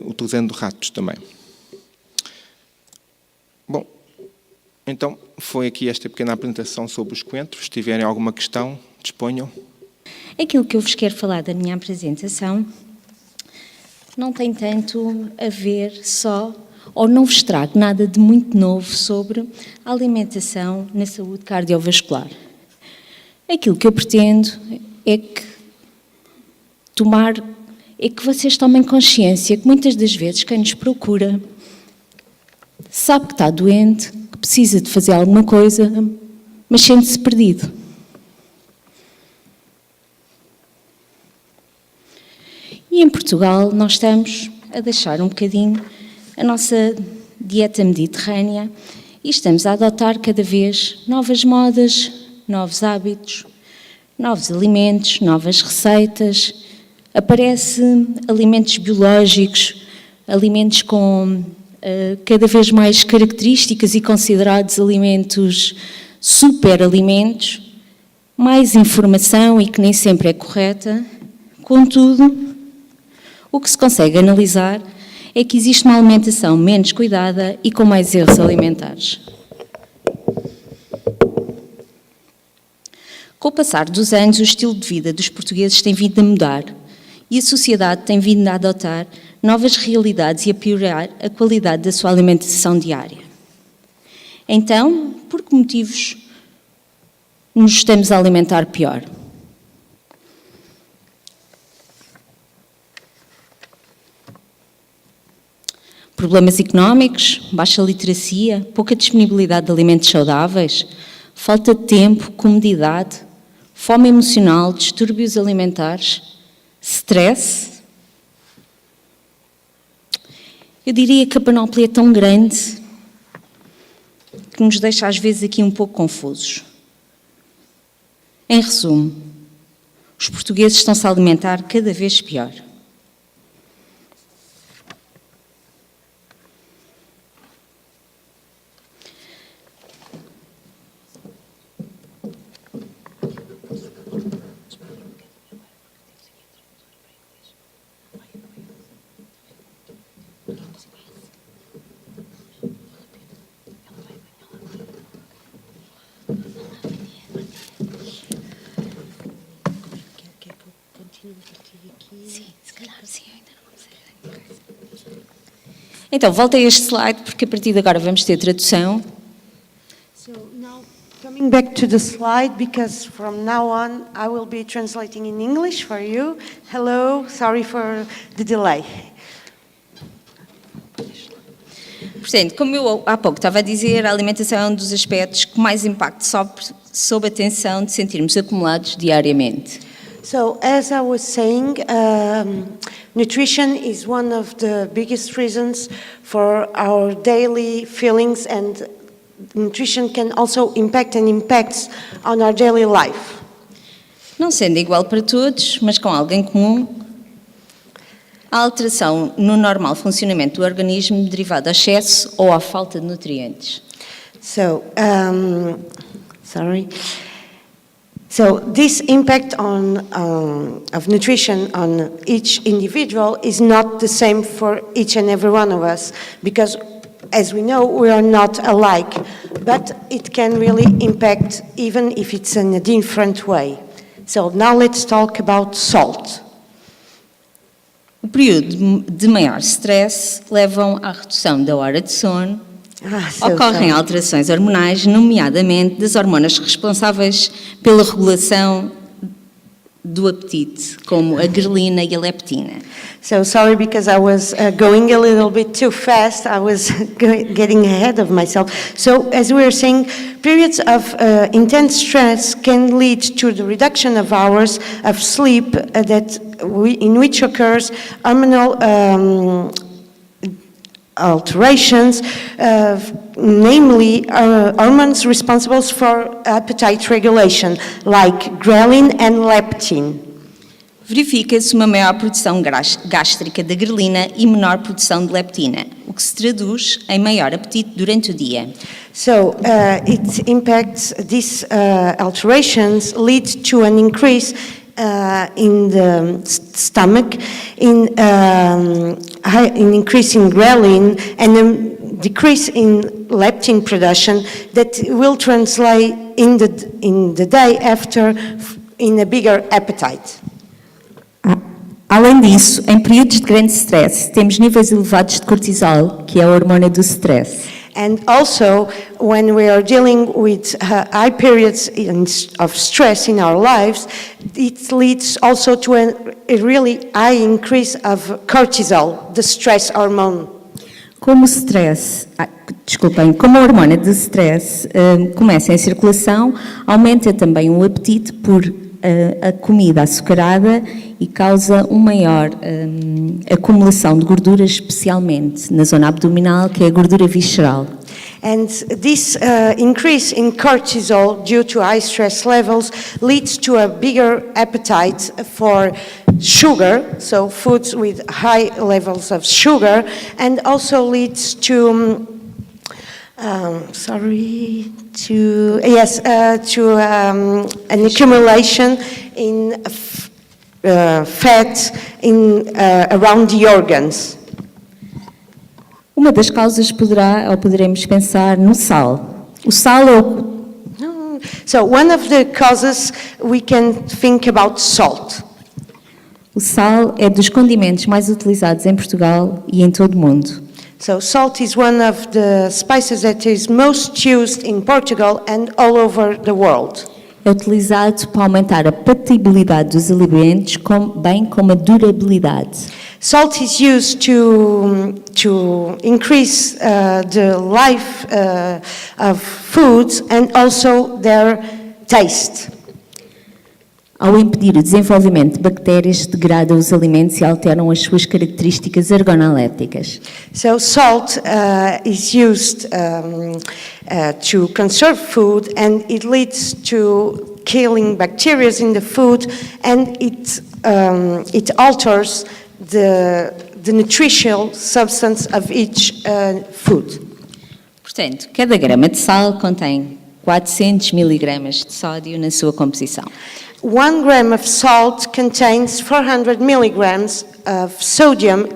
utilizando ratos também. Bom, então foi aqui esta pequena apresentação sobre os coentros. Se tiverem alguma questão, disponham. Aquilo que eu vos quero falar da minha apresentação não tem tanto a ver só, ou não vos trago nada de muito novo sobre a alimentação na saúde cardiovascular. Aquilo que eu pretendo é que vocês tomem consciência que muitas das vezes quem nos procura sabe que está doente, que precisa de fazer alguma coisa, mas sente-se perdido. E em Portugal nós estamos a deixar um bocadinho a nossa dieta mediterrânea e estamos a adotar cada vez novas modas, novos hábitos, novos alimentos, novas receitas. Aparecem alimentos biológicos, alimentos com cada vez mais características e considerados alimentos superalimentos, mais informação e que nem sempre é correta. Contudo, o que se consegue analisar é que existe uma alimentação menos cuidada e com mais erros alimentares. Com o passar dos anos, o estilo de vida dos portugueses tem vindo a mudar e a sociedade tem vindo a adotar novas realidades e a piorar a qualidade da sua alimentação diária. Então, por que motivos nos estamos a alimentar pior? Problemas económicos, baixa literacia, pouca disponibilidade de alimentos saudáveis, falta de tempo, comodidade, fome emocional, distúrbios alimentares, stress. Eu diria que a panóplia é tão grande que nos deixa às vezes aqui um pouco confusos. Em resumo, os portugueses estão-se a alimentar cada vez pior. Então, voltei a este slide, porque a partir de agora vamos ter tradução. So now, coming back to the slide, because from now on I will be translating in English for you. Hello, sorry for the delay. Portanto, como eu há pouco estava a dizer, a alimentação é um dos aspectos que mais impacto sob a tensão de sentirmos acumulados diariamente. So, as I was saying, nutrition is one of the biggest reasons for our daily feelings, and nutrition can also impact and impacts on our daily life. Não sendo igual para todos, mas com algo em comum, a alteração no normal funcionamento do organismo derivado ao excesso ou à falta de nutrientes. So, So this impact of nutrition on each individual is not the same for each and every one of us, because as we know, we are not alike, but it can really impact even if it's in a different way. So now let's talk about salt. O período de maior stress levam à redução da hora de sono. Ocorrem alterações hormonais, nomeadamente das hormonas responsáveis pela regulação do apetite, como a grelina e a leptina. So sorry because I was going a little bit too fast. I was getting ahead of myself. So as we were saying, periods of intense stress can lead to the reduction of hours of sleep in which occurs hormonal alterations, namely hormones responsible for appetite regulation, like ghrelin and leptin. Verifica-se uma maior produção gástrica de grelina e menor produção de leptina, o que se traduz em maior apetite durante o dia. So it impacts these alterations lead to an increase in the stomach, in an increase in ghrelin and a decrease in leptin production that will translate in the day after in a bigger appetite. Além disso, em períodos de grande stress, temos níveis elevados de cortisol, que é a hormona do stress. And also, when we are dealing with high periods of stress in our lives, it leads also to a really high increase of cortisol, the stress hormone. Como como a hormona do stress começa em circulação, aumenta também o apetite por a comida açucarada e causa uma maior acumulação de gordura, especialmente na zona abdominal, que é a gordura visceral. And this increase in cortisol due to high stress levels leads to a bigger appetite for sugar, so foods with high levels of sugar, and also leads to an accumulation in fat around the organs. Uma das causas poderemos pensar no sal. O sal é o... So one of the causes we can think about salt. O sal é dos condimentos mais utilizados em Portugal e em todo o mundo. So salt is one of the spices that is most used in Portugal and all over the world. É utilizado para aumentar a patabilidade dos alimentos, bem como a durabilidade. Salt is used to increase the life of foods and also their taste. Ao impedir o desenvolvimento de bactérias, degrada os alimentos e alteram as suas características organolépticas. So salt is used to conserve food, and it leads to killing bacteria in the food, and it alters the nutritional substance of each food. Portanto, cada grama de sal contém 400 miligramas de sódio na sua composição. 1 gram of salt contains 400 milligrams of sodium.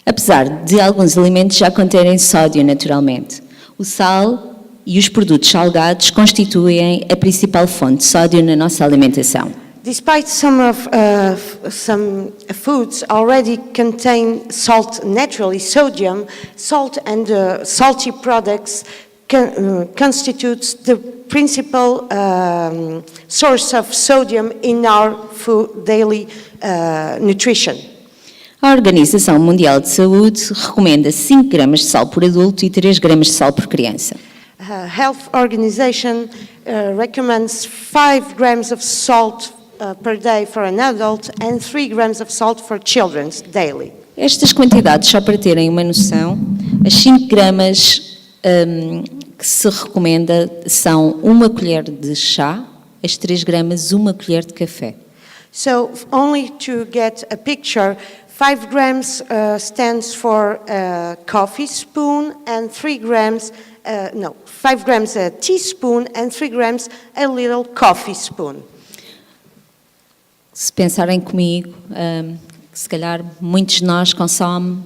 Apesar de alguns alimentos já conterem sódio naturalmente, o sal e os produtos salgados constituem a principal fonte de sódio na nossa alimentação. Despite some foods already contain salt naturally, sodium, salt and salty products constitutes the principal source of sodium in our food, daily nutrition. A Organização Mundial de Saúde recomenda 5 gramas de sal por adulto e 3 gramas de sal por criança. Health Organization recommends 5 grams of salt per day for an adult and 3 grams of salt for children daily. Estas quantidades, só para terem uma noção, as 5 gramas que se recomenda são 1 colher de chá, as 3 gramas 1 colher de café. So only to get a picture, 5 grams stands for a coffee spoon and 3 grams, 5 grams a teaspoon and 3 grams a little coffee spoon. Se pensarem comigo, se calhar muitos de nós consomem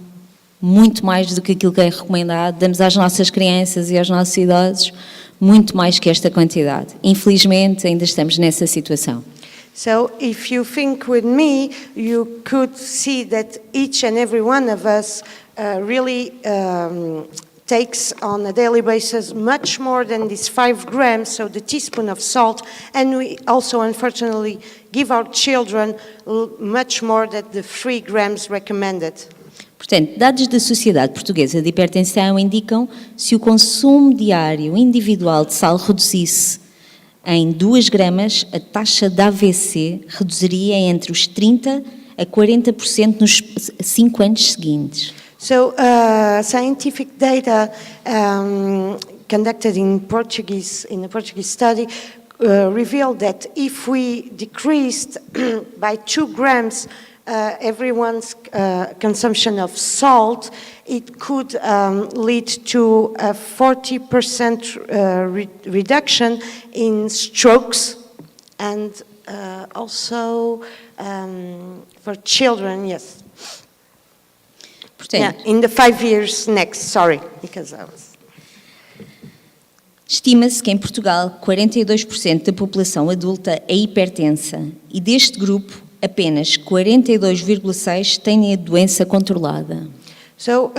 muito mais do que aquilo que é recomendado, damos às nossas crianças e aos nossos idosos muito mais que esta quantidade. Infelizmente, ainda estamos nessa situação. So if you think with me, you could see that each and every one of us really takes on a daily basis much more than these 5 grams, so the teaspoon of salt, and we also unfortunately give our children much more than the 3 grams recommended. Portanto, dados da Sociedade Portuguesa de Hipertensão indicam se o consumo diário individual de sal reduzisse em 2 gramas, a taxa de AVC reduziria entre os 30% a 40% nos 5 anos seguintes. So scientific data conducted in a Portuguese study revealed that if we decreased by 2 grams everyone's consumption of salt, it could lead to a 40% reduction in strokes, and also for children, yes. Yeah, in the 5 years next, sorry, because I was... Estima-se que em Portugal 42% da população adulta é hipertensa e deste grupo apenas 42,6% têm a doença controlada. So,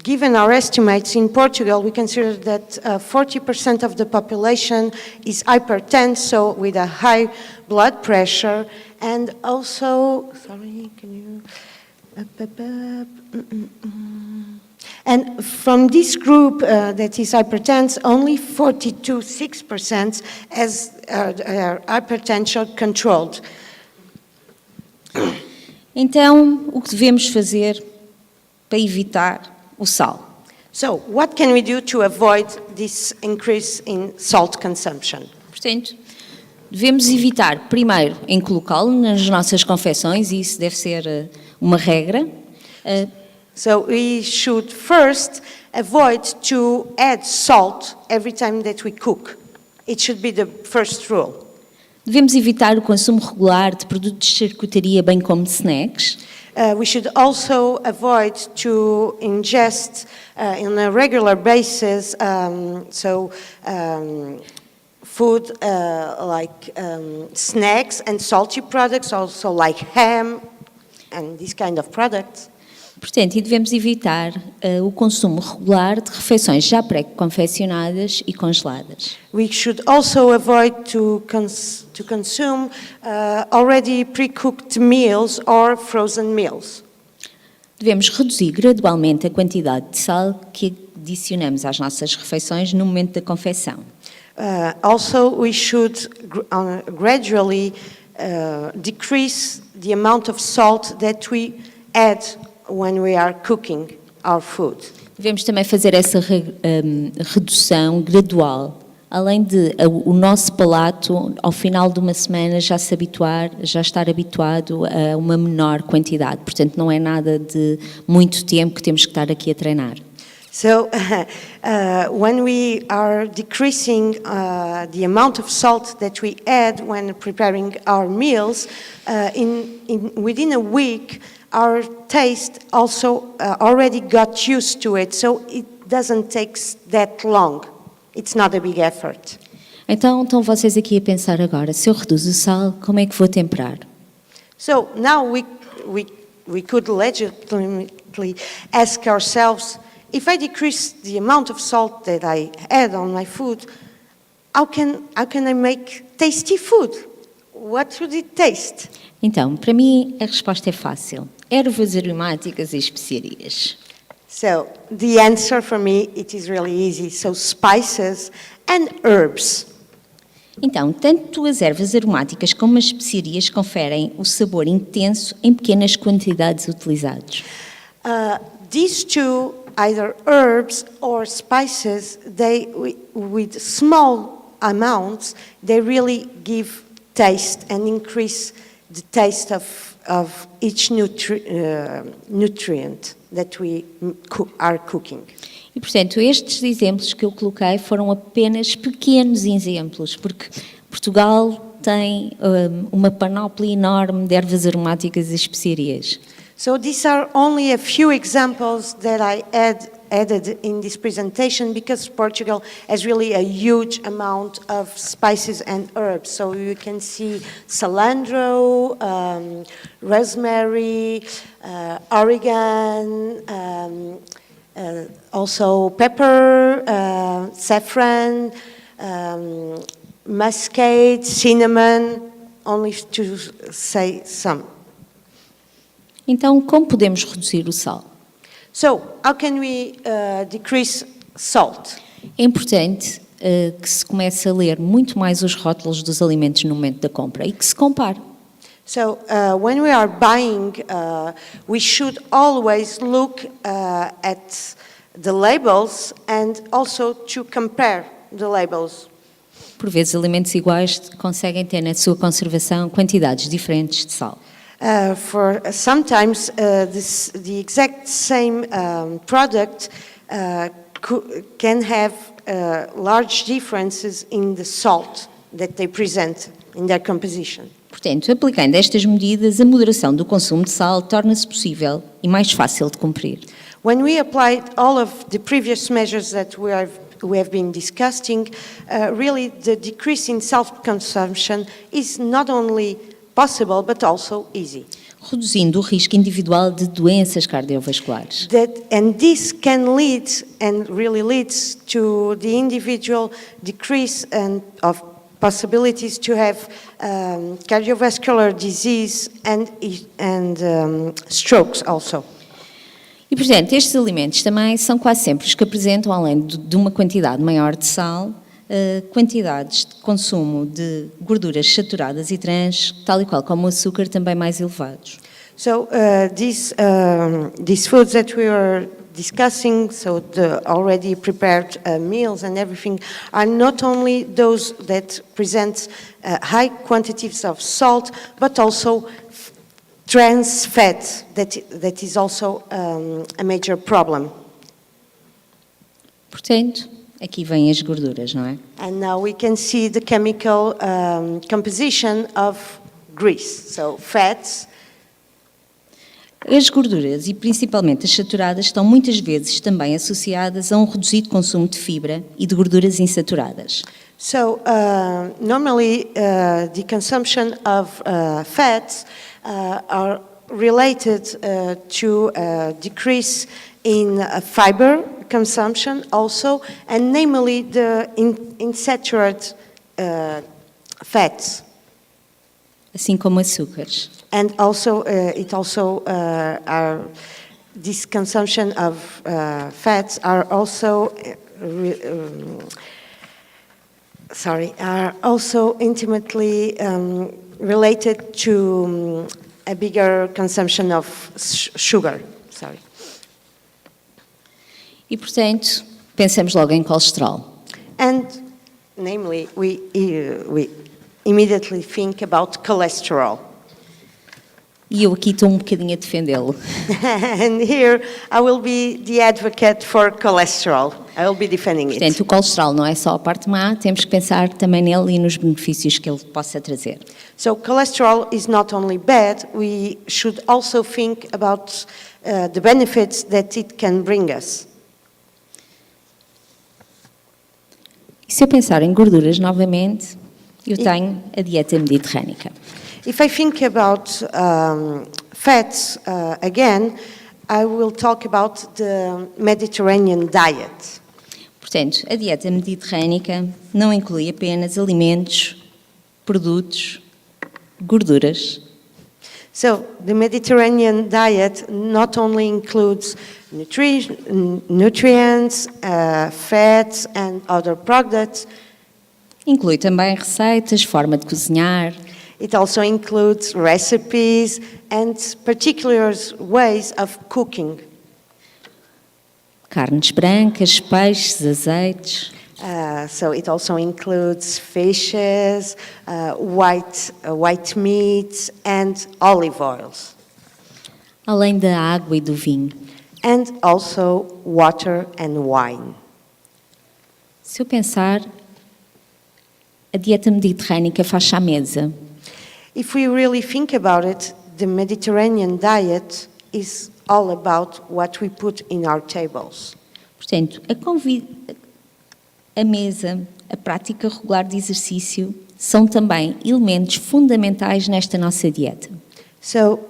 given our estimates in Portugal, we consider that 40% of the population is hypertense, so with a high blood pressure, and also, sorry, can you... And from this group that is hypertense, only 42.6% has hypertension controlled. Então, o que devemos fazer para evitar o sal? So, what can we do to avoid this increase in salt consumption? Portanto, devemos evitar, primeiro, em colocá-lo nas nossas confecções, e isso deve ser uma regra. So we should first avoid to add salt every time that we cook. It should be the first rule. Devemos evitar o consumo regular de produtos de charcutaria, bem como de snacks. We should also avoid to ingest on a regular basis, food like snacks and salty products, also like ham and these kind of products. Portanto, e devemos evitar o consumo regular de refeições já pré-confeccionadas e congeladas. We should also avoid to consume already pre-cooked meals or frozen meals. Devemos reduzir gradualmente a quantidade de sal que adicionamos às nossas refeições no momento da confecção. Also, we should gradually decrease the amount of salt that we add when we are cooking our food. Devemos também fazer essa redução gradual, além de o nosso palato, ao final de uma semana, já estar habituado a uma menor quantidade. Portanto, não é nada de muito tempo que temos que estar aqui a treinar. So, when we are decreasing the amount of salt that we add when preparing our meals, within a week, our taste also already got used to it, so it doesn't take that long. It's not a big effort. Então estão vocês aqui a pensar agora, se eu reduzo o sal, como é que vou temperar? So now we could legitimately ask ourselves, if I decrease the amount of salt that I add on my food, how can I make tasty food? What should it taste? Então, para mim, a resposta é fácil. Ervas aromáticas e especiarias. So, the answer for me, it is really easy. So, spices and herbs. Então, tanto as ervas aromáticas como as especiarias conferem o sabor intenso em pequenas quantidades utilizadas. These two, either herbs or spices, with small amounts, they really give taste and increase the taste of each nutrient that we are cooking. E, portanto, estes exemplos que eu coloquei foram apenas pequenos exemplos, porque Portugal tem uma panóplia enorme de ervas aromáticas e especiarias. So these are only a few examples that I added in this presentation because Portugal has really a huge amount of spices and herbs. So you can see cilantro, rosemary, oregano, also pepper, saffron, muscade, cinnamon, only to say some. Então, como podemos reduzir o sal? So, how can we decrease salt? É importante que se comece a ler muito mais os rótulos dos alimentos no momento da compra e que se compare. So, when we are buying, we should always look at the labels and also to compare the labels. Por vezes, alimentos iguais conseguem ter na sua conservação quantidades diferentes de sal. For sometimes the exact same product can have large differences in the salt that they present in their composition. Portanto, aplicando estas medidas, a moderação do consumo de sal torna-se possível e mais fácil de cumprir. When we applied all of the previous measures that we have been discussing, really the decrease in self-consumption is not only possible but also easy. Reduzindo o risco individual de doenças cardiovasculares. And this can lead and really leads to the individual decrease of possibilities to have cardiovascular disease and strokes also. E, portanto, estes alimentos também são quase sempre os que apresentam, além de uma quantidade maior de sal, quantidades de consumo de gorduras saturadas e trans, tal e qual como o açúcar, também mais elevados. So these foods that we are discussing, so the already prepared meals and everything, are not only those that present high quantities of salt, but also trans fat, that is also a major problem. Portanto, aqui vêm as gorduras, não é? And now we can see the chemical composition of grease, so fats. As gorduras, e principalmente as saturadas, estão muitas vezes também associadas a um reduzido consumo de fibra e de gorduras insaturadas. So normally the consumption of fats are related to a decrease in fiber consumption also, and namely the insaturated fats. Assim como açúcares. And also, this consumption of fats are also, are also intimately related to a bigger consumption of sugar. Sorry. E, portanto, pensamos logo em colesterol. And, namely, we immediately think about cholesterol. E eu aqui estou um bocadinho a defendê-lo. And here I will be the advocate for cholesterol. I will be defending it. Portanto, o colesterol não é só a parte má, temos que pensar também nele e nos benefícios que ele possa trazer. So cholesterol is not only bad, we should also think about the benefits that it can bring us. E se eu pensar em gorduras novamente, eu tenho a dieta mediterrânica. If I think about fats again, I will talk about the Mediterranean diet. Portanto, a dieta mediterrânica não inclui apenas alimentos, produtos, gorduras. So the Mediterranean diet not only includes nutrients, fats and other products. Inclui também receitas, forma de cozinhar. It also includes recipes and particular ways of cooking. Carnes brancas, peixes, azeites. So it also includes fishes, white meats and olive oils. Além da água e do vinho. And also water and wine. Se eu pensar, a dieta mediterrânica faz à mesa. If we really think about it, the Mediterranean diet is all about what we put in our tables. Portanto, a mesa, a prática regular de exercício são também elementos fundamentais nesta nossa dieta. So